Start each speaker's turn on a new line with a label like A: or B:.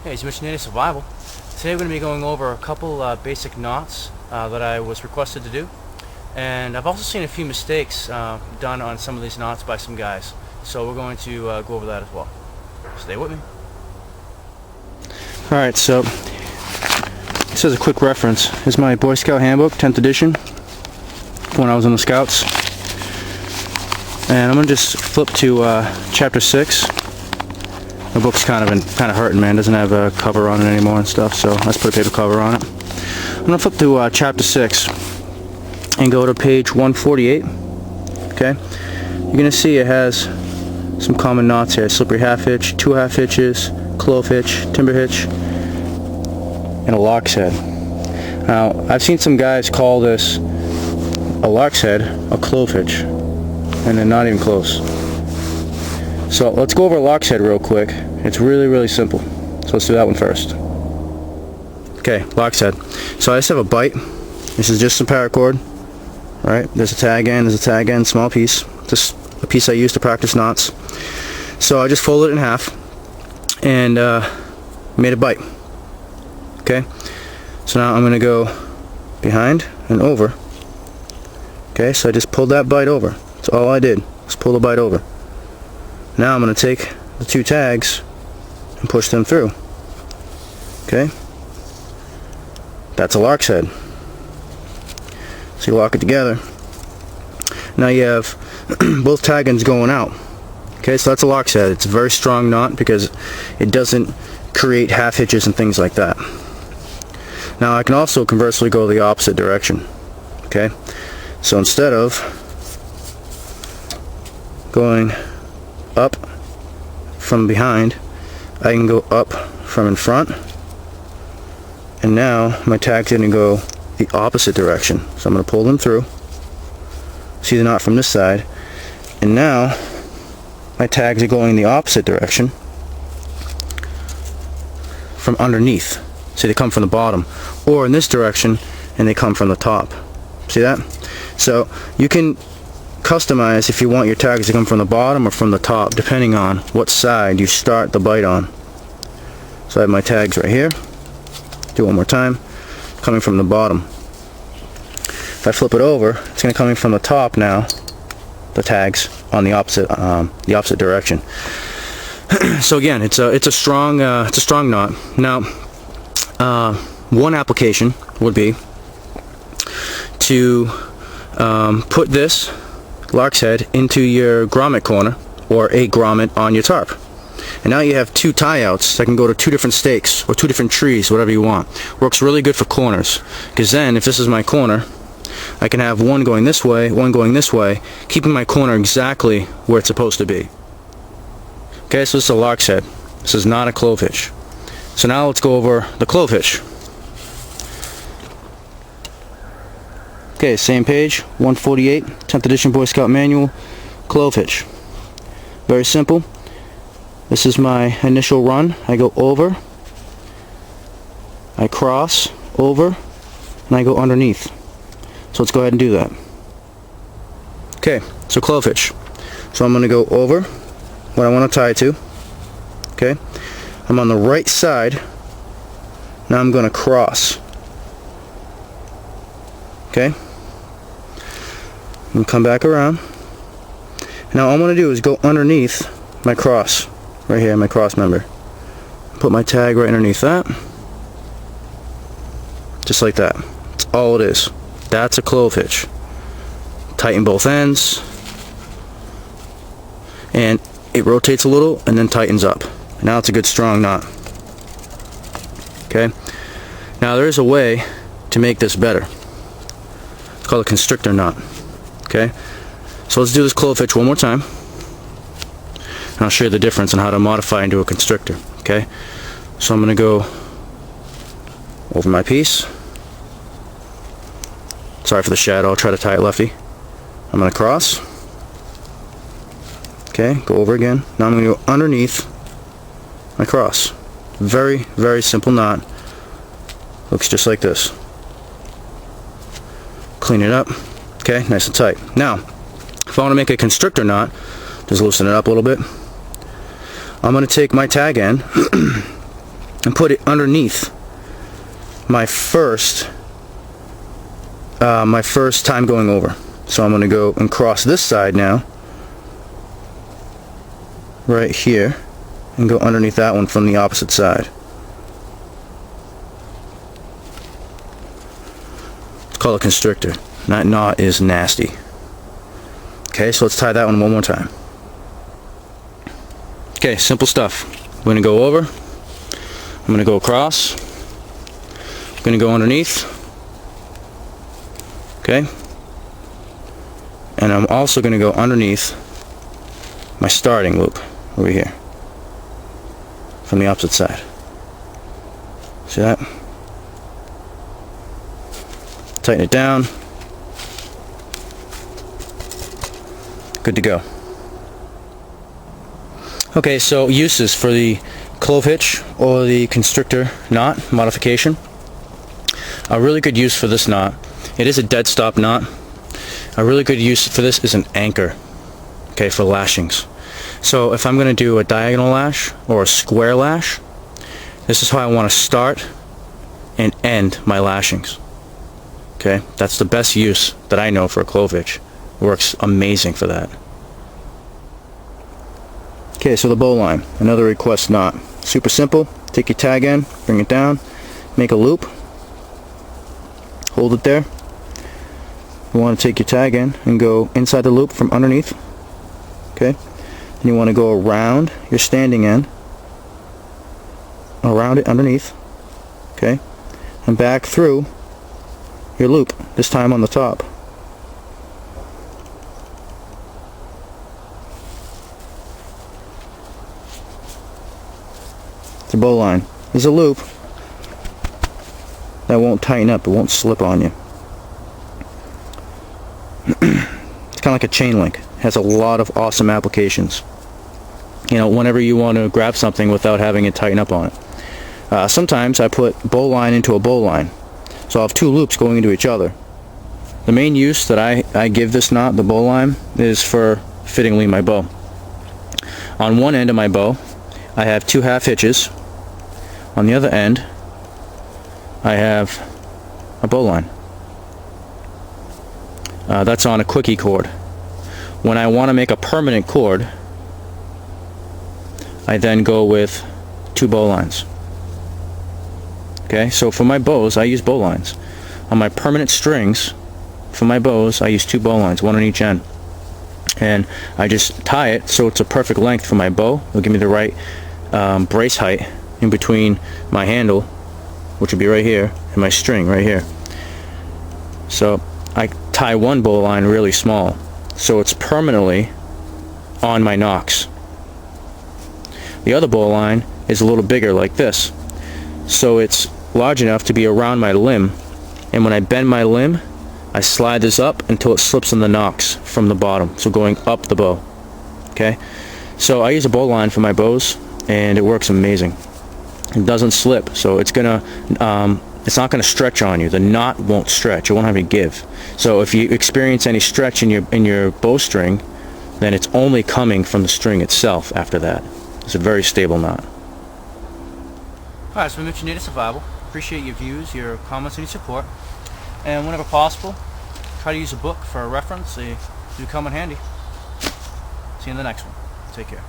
A: Hey, it's Missionated Survival. Today we're going to be going over a couple basic knots that I was requested to do. And I've also seen a few mistakes done on some of these knots by some guys. So we're going to go over that as well. Stay with me. Alright, so this is a quick reference. This is my Boy Scout Handbook, 10th edition, when I was in the Scouts. And I'm going to just flip to chapter 6. The book's kind of hurting, man. It doesn't have a cover on it anymore and stuff, so let's put a paper cover on it. I'm going to flip to chapter 6 and go to page 148. Okay? You're going to see it has some common knots here. Slippery half hitch, 2 half hitches, clove hitch, timber hitch, and a lark's head. Now, I've seen some guys call this a lark's head a clove hitch, and they're not even close. So let's go over lark's head real quick. It's really simple. So let's do that one first. Okay, lark's head. So I just have a bite. This is just some paracord. Right? There's a tag end, small piece. Just a piece I use to practice knots. So I just folded it in half and made a bite. Okay? So now I'm going to go behind and over. Okay, so I just pulled that bite over. That's all I did. Just pull the bite over. Now I'm going to take the 2 tags and push them through. Okay? That's a lark's head. So you lock it together. Now you have both tag ends going out. Okay, so that's a lark's head. It's a very strong knot because it doesn't create half hitches and things like that. Now I can also conversely go the opposite direction. Okay? So instead of going up from behind, I can go up from in front, and now my tag's going to go the opposite direction. So I'm going to pull them through, see the knot from this side, and now my tags are going the opposite direction from underneath. See, they come from the bottom, or in this direction and they come from the top. See that? So you can customize if you want your tags to come from the bottom or from the top, depending on what side you start the bite on. So I have my tags right here. Do it one more time. Coming from the bottom. If I flip it over, it's going to coming from the top now. The tags on the opposite direction. So again, it's a strong knot. Now, one application would be to put this lark's head into your grommet corner, or a grommet on your tarp. And now you have 2 tie outs that can go to 2 different stakes or 2 different trees, whatever you want. Works really good for corners, because then if this is my corner, I can have one going this way, one going this way, keeping my corner exactly where it's supposed to be. Okay, so this is a lark's head. This is not a clove hitch. So now let's go over the clove hitch. Okay, same page, 148, 10th edition Boy Scout Manual, clove hitch. Very simple. This is my initial run. I go over, I cross, over, and I go underneath. So let's go ahead and do that. Okay, so clove hitch. So I'm going to go over what I want to tie to. Okay, I'm on the right side. Now I'm going to cross. Okay, and come back around. Now all I'm going to do is go underneath my cross, right here, my cross member. Put my tag right underneath that, just like that. That's all it is. That's a clove hitch. Tighten both ends, and it rotates a little and then tightens up. Now it's a good strong knot. Okay. Now there is a way to make this better. It's called a constrictor knot. Okay, so let's do this clove hitch one more time, and I'll show you the difference on how to modify into a constrictor. Okay, so I'm going to go over my piece. Sorry for the shadow, I'll try to tie it lefty. I'm going to cross. Okay, go over again. Now I'm going to go underneath my cross. Very simple knot. Looks just like this. Clean it up. Okay, nice and tight. Now, if I want to make a constrictor knot, just loosen it up a little bit. I'm going to take my tag end and put it underneath my first time going over. So I'm going to go and cross this side now, right here, and go underneath that one from the opposite side. It's called a constrictor. That knot is nasty. Okay, so let's tie that one more time. Okay, simple stuff. I'm going to go over, I'm going to go across, I'm going to go underneath, okay, and I'm also going to go underneath my starting loop over here from the opposite side. See that? Tighten it down. Good to go. Okay, so uses for the clove hitch or the constrictor knot modification. A really good use for this knot, it is a dead stop knot. A really good use for this is an anchor, okay, for lashings. So if I'm going to do a diagonal lash or a square lash, this is how I want to start and end my lashings. Okay, that's the best use that I know for a clove hitch. Works amazing for that. Okay, so the bowline, another request knot. Super simple. Take your tag end, bring it down, make a loop, hold it there. You want to take your tag end and go inside the loop from underneath. Okay, then you want to go around your standing end, around it underneath. Okay, and back through your loop, this time on the top. It's a bowline. There's a loop that won't tighten up, it won't slip on you. It's kind of like a chain link. It has a lot of awesome applications. You know, whenever you want to grab something without having it tighten up on it. Sometimes I put bowline into a bowline. So I'll have two loops going into each other. The main use that I give this knot, the bowline, is for fittingly my bow. On one end of my bow, I have two half hitches. On the other end, I have a bowline. That's on a quickie cord. When I want to make a permanent cord, I then go with two bowlines. Okay, so for my bows, I use bowlines. On my permanent strings, for my bows, I use two bowlines, one on each end. And I just tie it so it's a perfect length for my bow. It'll give me the right brace height in between my handle, which would be right here, and my string right here. So I tie one bowline really small, so it's permanently on my nocks. The other bowline is a little bigger, like this. So it's large enough to be around my limb, and when I bend my limb, I slide this up until it slips in the nocks from the bottom, so going up the bow. Okay, so I use a bowline for my bows, and it works amazing. It doesn't slip, so it's not gonna stretch on you. The knot won't stretch. It won't have any give. So if you experience any stretch in your bowstring, then it's only coming from the string itself after that. It's a very stable knot. Alright, so we mentioned Native Survival. Appreciate your views, your comments, and your support. And whenever possible, try to use a book for a reference. They do come in handy. See you in the next one. Take care.